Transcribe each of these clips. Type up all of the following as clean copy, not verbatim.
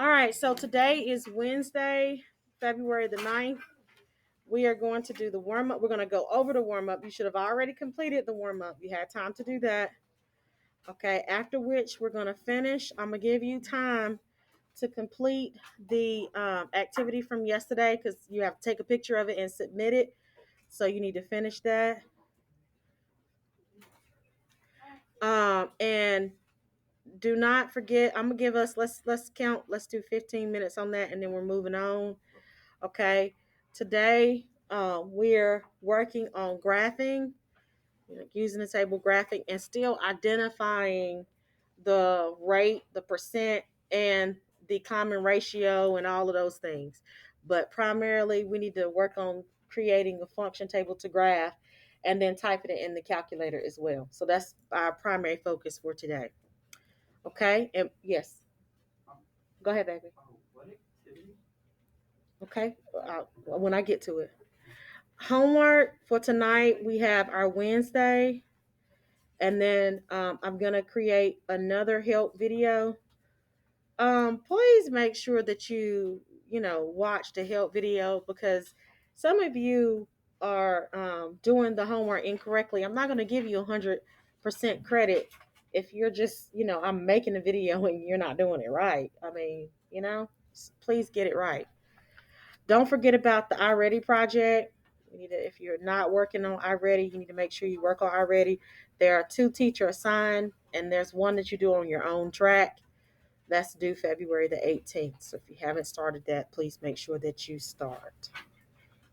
All right, so today is Wednesday, February the 9th. We are going to do the warm up. We're going to go over the warm up. You should have already completed the warm up. You had time to do that. Okay, after which we're going to finish. I'm going to give you time to complete the activity from yesterday because you have to take a picture of it and submit it. So you need to finish that. And do not forget, I'm gonna give us let's count. Let's do 15 minutes on that, and then we're moving on. Okay. Today, we're working on graphing, using the table graphing, and still identifying the rate, the percent, and the common ratio, and all of those things. But primarily, we need to work on creating a function table to graph, and then typing it in the calculator as well. So that's our primary focus for today. Okay. And yes, go ahead, baby. Okay. When I get to it. Homework for tonight, we have our Wednesday, and then I'm going to create another help video. Please make sure that you watch the help video because some of you are doing the homework incorrectly. I'm not going to give you 100% credit if you're just, I'm making a video and you're not doing it right. I mean, please get it right. Don't forget about the iReady project. If you're not working on iReady, you need to make sure you work on iReady. There are 2 teacher assigned, and there's one that you do on your own track. That's due February the 18th. So if you haven't started that, please make sure that you start.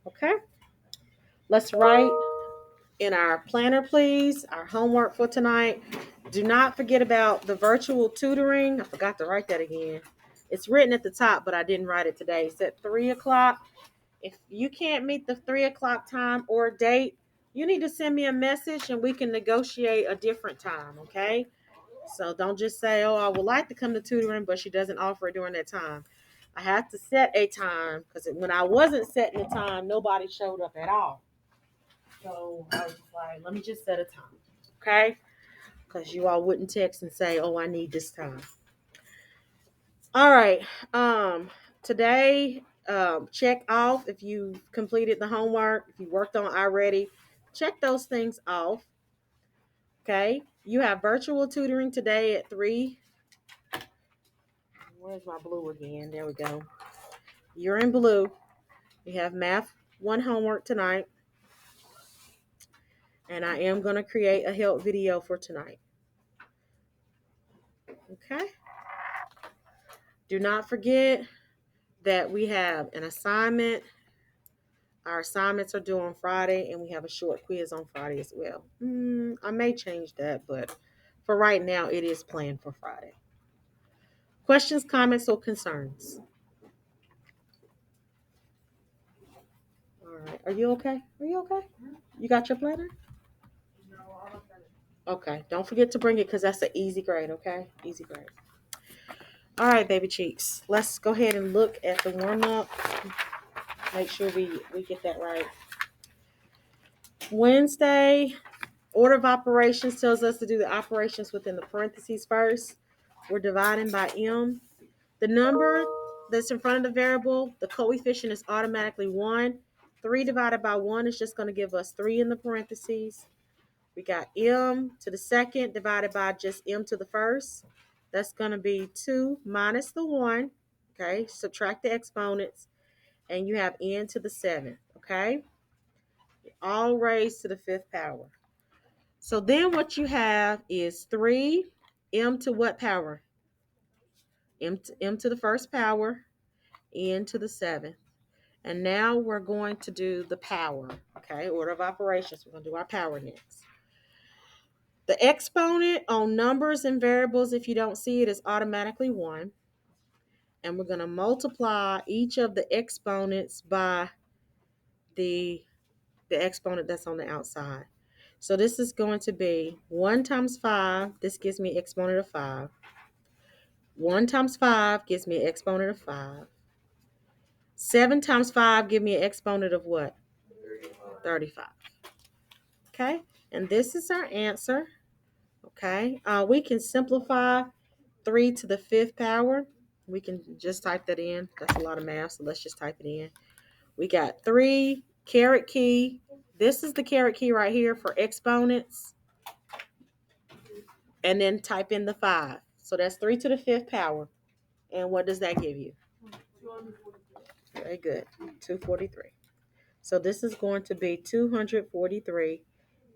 Okay? Let's write in our planner, please, our homework for tonight. Do not forget about the virtual tutoring. I forgot to write that again. It's written at the top, but I didn't write it today. It's at 3 o'clock. If you can't meet the 3 o'clock time or date, you need to send me a message and we can negotiate a different time, okay? So don't just say, oh, I would like to come to tutoring, but she doesn't offer it during that time. I have to set a time because when I wasn't setting the time, nobody showed up at all. So I was just like, let me just set a time, okay? Because you all wouldn't text and say, oh, I need this time. All right. Today, check off if you completed the homework, if you worked on iReady, check those things off. Okay. You have virtual tutoring today at 3. Where's my blue again? There we go. You're in blue. You have math 1 homework tonight. And I am going to create a help video for tonight. Okay. Do not forget that we have an assignment. Our assignments are due on Friday, and we have a short quiz on Friday as well. I may change that, but for right now, it is planned for Friday. Questions, comments, or concerns? All right. Are you okay? Are you okay? You got your planner? Okay. Don't forget to bring it because that's an easy grade, okay? Easy grade. All right, baby cheeks. Let's go ahead and look at the warm-up. Make sure we get that right. Wednesday, order of operations tells us to do the operations within the parentheses first. We're dividing by M. The number that's in front of the variable, the coefficient is automatically 1. 3 divided by 1 is just going to give us 3 in the parentheses. We got M to the second divided by just M to the first. That's going to be 2 minus the 1. Okay, subtract the exponents. And you have N to the 7th. Okay, all raised to the 5th power. So then what you have is 3 M to what power? M to the first power, N to the 7th. And now we're going to do the power. Okay, order of operations. We're going to do our power next. The exponent on numbers and variables, if you don't see it, is automatically 1. And we're going to multiply each of the exponents by the exponent that's on the outside. So this is going to be 1 times 5. This gives me exponent of 5. 1 times 5 gives me an exponent of 5. 7 times 5 gives me an exponent of what? 35. Okay, and this is our answer. Okay, we can simplify 3 to the 5th power. We can just type that in. That's a lot of math, so let's just type it in. We got 3 caret key. This is the caret key right here for exponents. And then type in the 5. So that's 3 to the 5th power. And what does that give you? Very good. 243. So this is going to be 243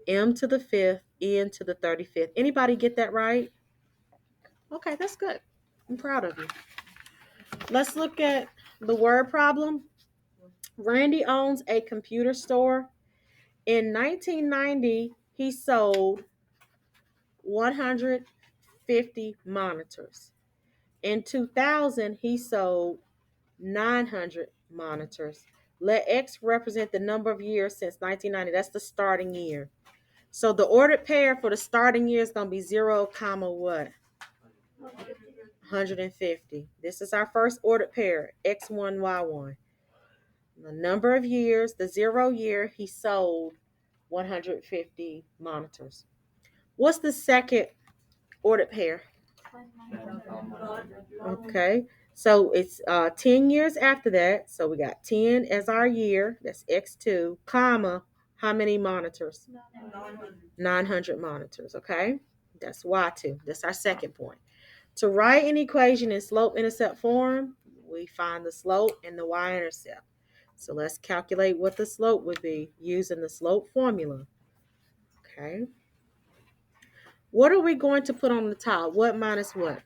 m to the 5th, n to the 35th. Anybody get that right? Okay, that's good. I'm proud of you. Let's look at the word problem. Randy owns a computer store. In 1990, he sold 150 monitors. In 2000, he sold 900 monitors. Let X represent the number of years since 1990. That's the starting year. So the ordered pair for the starting year is going to be 0, comma what? 150. This is our first ordered pair, X1, Y1. The number of years, the 0 year, he sold 150 monitors. What's the second ordered pair? Okay, so it's 10 years after that. So we got 10 as our year. That's X2, comma, how many monitors? 900 monitors, okay? That's Y2. That's our second point. To write an equation in slope-intercept form, we find the slope and the y-intercept. So let's calculate what the slope would be using the slope formula. Okay. What are we going to put on the top? What minus what?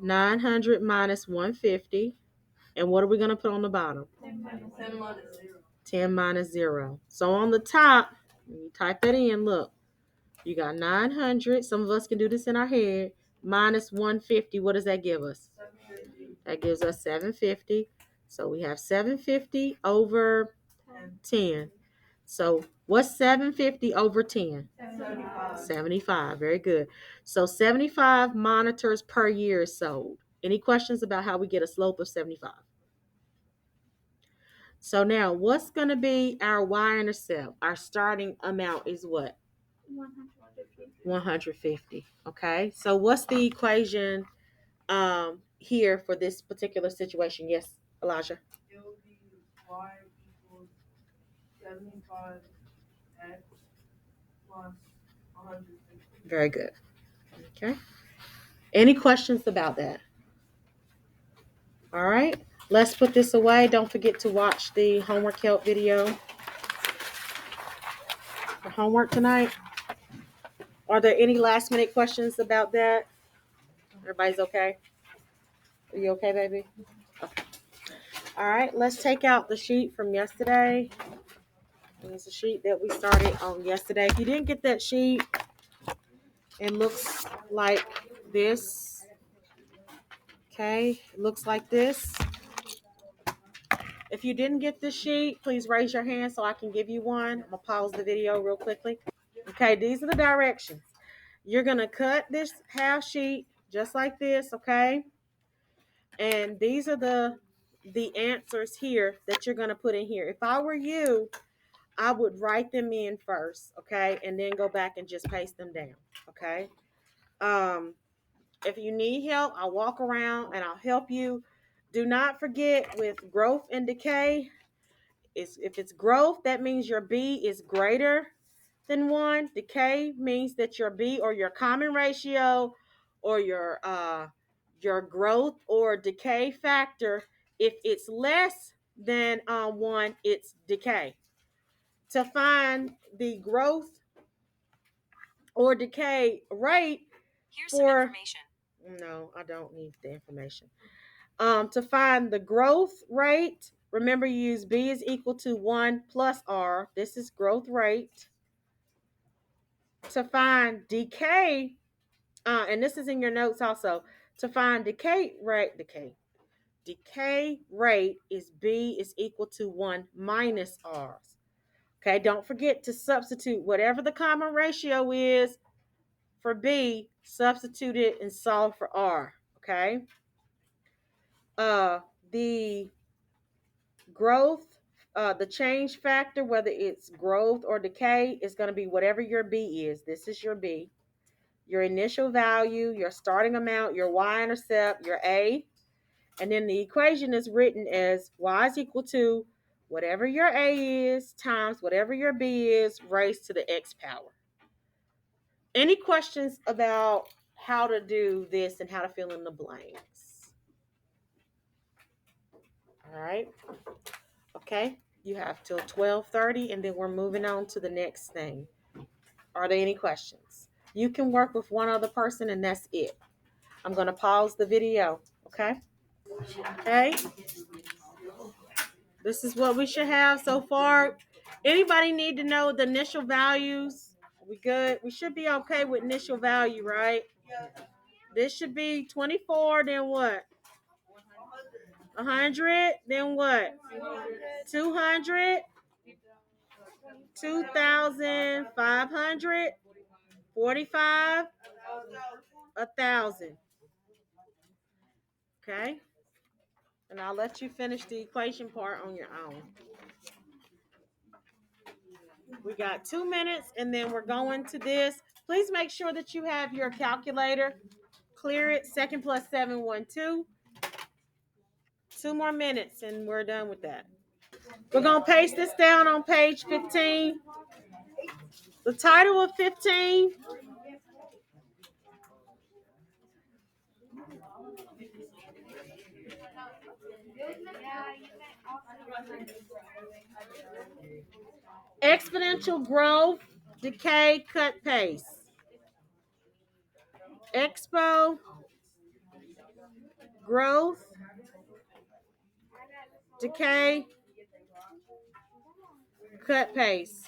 900 minus 150. And what are we going to put on the bottom? 10 minus 0. So on the top, when you type that in, look, you got 900. Some of us can do this in our head. Minus 150. What does that give us? That gives us 750. So we have 750 over 10. So what's 750 over 10? 75. Very good. So 75 monitors per year is sold. Any questions about how we get a slope of 75? So now what's going to be our y-intercept? Our starting amount is what? 150. Okay. So what's the equation here for this particular situation? Yes, Elijah. It will be y equals 75x plus 150. Very good. Okay. Any questions about that? All right. Let's put this away. Don't forget to watch the homework help video for homework tonight. Are there any last minute questions about that? Everybody's okay? Are you okay, baby? Okay. All right. Let's take out the sheet from yesterday. It's a sheet that we started on yesterday. If you didn't get that sheet, it looks like this. Okay. It looks like this. If you didn't get this sheet, please raise your hand so I can give you one. I'm going to pause the video real quickly. Okay, these are the directions. You're going to cut this half sheet just like this, okay? And these are the answers here that you're going to put in here. If I were you, I would write them in first, okay? And then go back and just paste them down, okay? If you need help, I'll walk around and I'll help you. Do not forget with growth and decay, if it's growth, that means your B is greater than 1. Decay means that your B or your common ratio or your growth or decay factor, if it's less than 1, it's decay. To find the growth or decay rate, here's some information. No, I don't need the information. To find the growth rate, remember you use B is equal to 1 plus R. This is growth rate. To find decay, and this is in your notes also, to find decay rate is B is equal to 1 minus R. Okay, don't forget to substitute whatever the common ratio is for B, substitute it and solve for R. Okay. The growth, the change factor, whether it's growth or decay, is going to be whatever your B is. This is your B. your initial value, your starting amount, your y-intercept, your a, and then the equation is written as y is equal to whatever your a is times whatever your b is raised to the x power. Any questions about how to do this and how to fill in the blanks? All right. Okay. You have till 12:30, and then we're moving on to the next thing. Are there any questions? You can work with one other person, and that's it. I'm going to pause the video. Okay. Okay. This is what we should have so far. Anybody need to know the initial values? We good? We should be okay with initial value, right? This should be 24, then what? 100, then what? 200, 2,500, 45, 1,000. Okay? And I'll let you finish the equation part on your own. We got 2 minutes, and then we're going to this. Please make sure that you have your calculator. Clear it. 2 plus 7, 1, 2. 2 more minutes, and we're done with that. We're going to paste this down on page 15. The title of 15, Exponential Growth, Decay, Cut, Paste. Expo, Growth, Decay, Cut, Paste.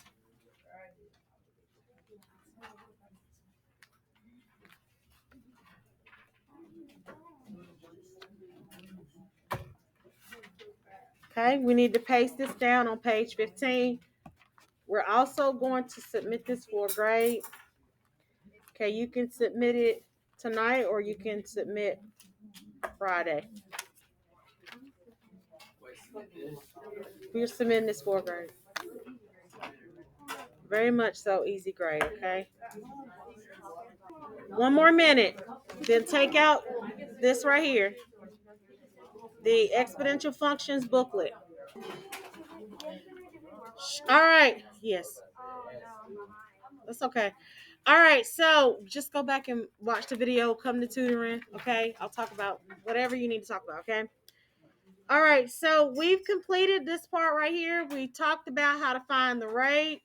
Okay, we need to paste this down on page 15. We're also going to submit this for grade. Okay, you can submit it tonight or you can submit Friday. We're submitting this for grade. Very much so, easy grade, okay? 1 more minute. Then take out this right here, the exponential functions booklet. All right. Yes. That's okay. All right. So just go back and watch the video. Come to tutoring. Okay. I'll talk about whatever you need to talk about. Okay. All right. So we've completed this part right here. We talked about how to find the rate.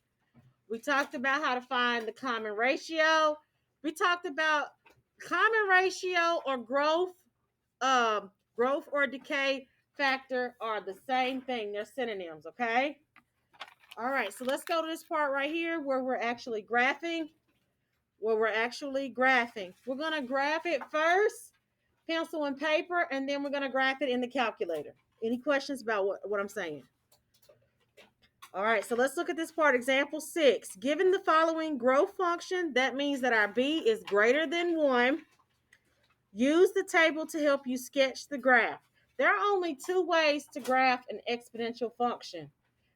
We talked about how to find the common ratio. We talked about common ratio or growth or decay factor are the same thing. They're synonyms, okay? All right, so let's go to this part right here where we're actually graphing. We're going to graph it first, pencil and paper, and then we're going to graph it in the calculator. Any questions about what I'm saying? All right, so let's look at this part. Example 6. Given the following growth function, that means that our b is greater than 1. Use the table to help you sketch the graph. There are only 2 ways to graph an exponential function,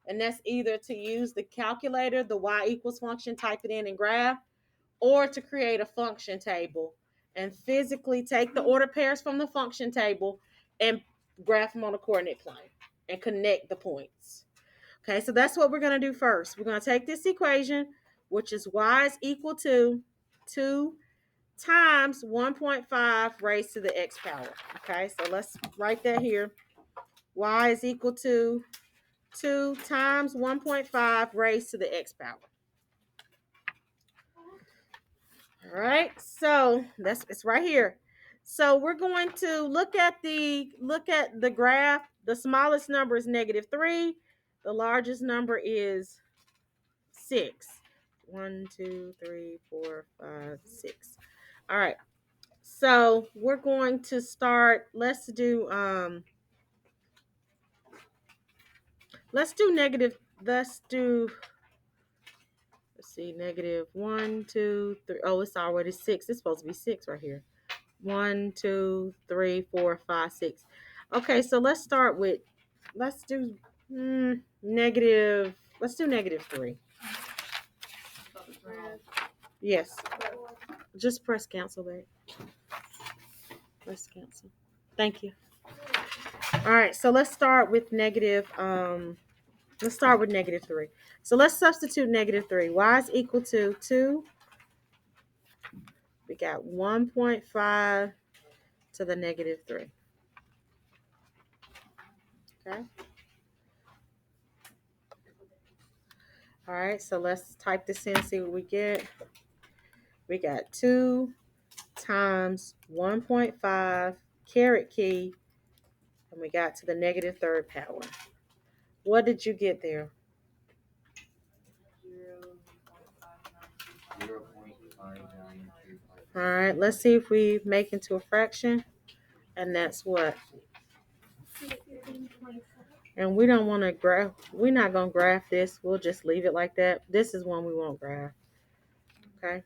and that's either to use the calculator, the y equals function, type it in and graph, or to create a function table and physically take the order pairs from the function table and graph them on a coordinate plane and connect the points. Okay, so that's what we're going to do first. We're going to take this equation, which is y is equal to 2 times 1.5 raised to the x power. Okay, so let's write that here. Y is equal to 2 times 1.5 raised to the x power. All right, so it's right here. So we're going to look at the graph. The smallest number is -3. The largest number is 6. 1, 2, 3, 4, 5, 6. All right. So we're going to start. Let's do negative. Let's see, -1, 2, 3. Oh, it's already 6. It's supposed to be 6 right here. 1, 2, 3, 4, 5, 6. Okay, so let's start with. Let's do negative. Let's do -3. Yes. Just press cancel, babe. Press cancel. Thank you. All right, so let's start with negative. Let's start with -3. So let's substitute -3. Y is equal to 2. We got 1.5 to the -3. Okay. All right, so let's type this in and see what we get. We got 2 times 1.5 caret key, and we got to the -3rd power. What did you get there? 0.5925. All right, let's see if we make into a fraction, and that's what. And we don't want to graph. We're not going to graph this. We'll just leave it like that. This is one we won't graph. Okay.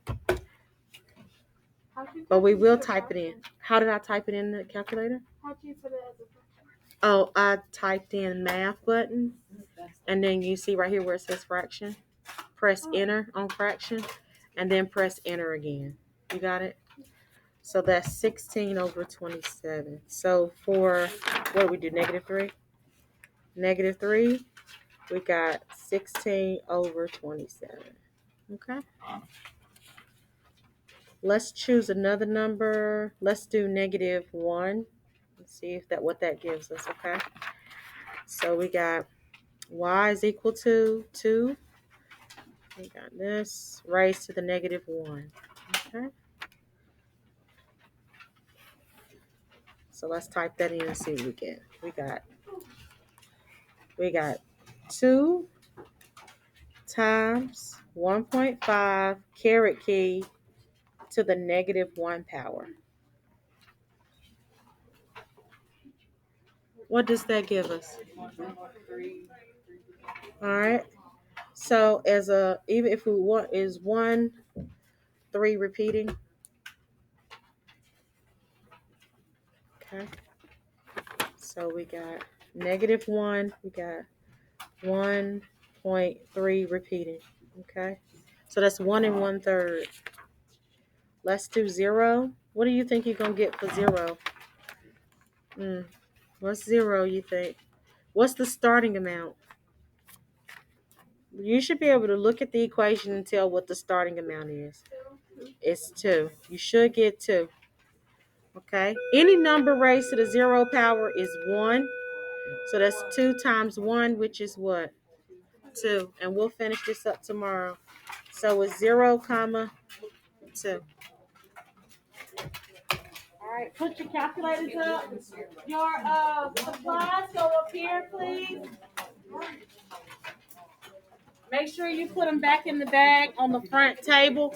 But we will type it in. How did I type it in the calculator? How'd you put it as a fraction? Oh, I typed in math button. And then you see right here where it says fraction. Press enter on fraction. And then press enter again. You got it? So that's 16 over 27. So for, what do we do, -3? -3, we got 16 over 27. Okay. Let's choose another number. Let's do -1. Let's see if what that gives us, okay? So we got y is equal to 2. We got this raised to the -1. Okay. So let's type that in and see what we get. We got 2 times 1.5 caret key to the -1 power. What does that give us? All right. So even if we want, is 1, 3 repeating? Okay. So we got -1. We got 1.3 repeating. Okay. So that's 1 1/3. Let's do 0. What do you think you're gonna get for 0? What's 0? You think? What's the starting amount? You should be able to look at the equation and tell what the starting amount is. It's 2. You should get 2. Okay. Any number raised to the 0 power is 1. So that's 2 times 1, which is what? 2. And we'll finish this up tomorrow. So it's 0, 2. All right. Put your calculators up. Your supplies go up here, please. Make sure you put them back in the bag on the front table.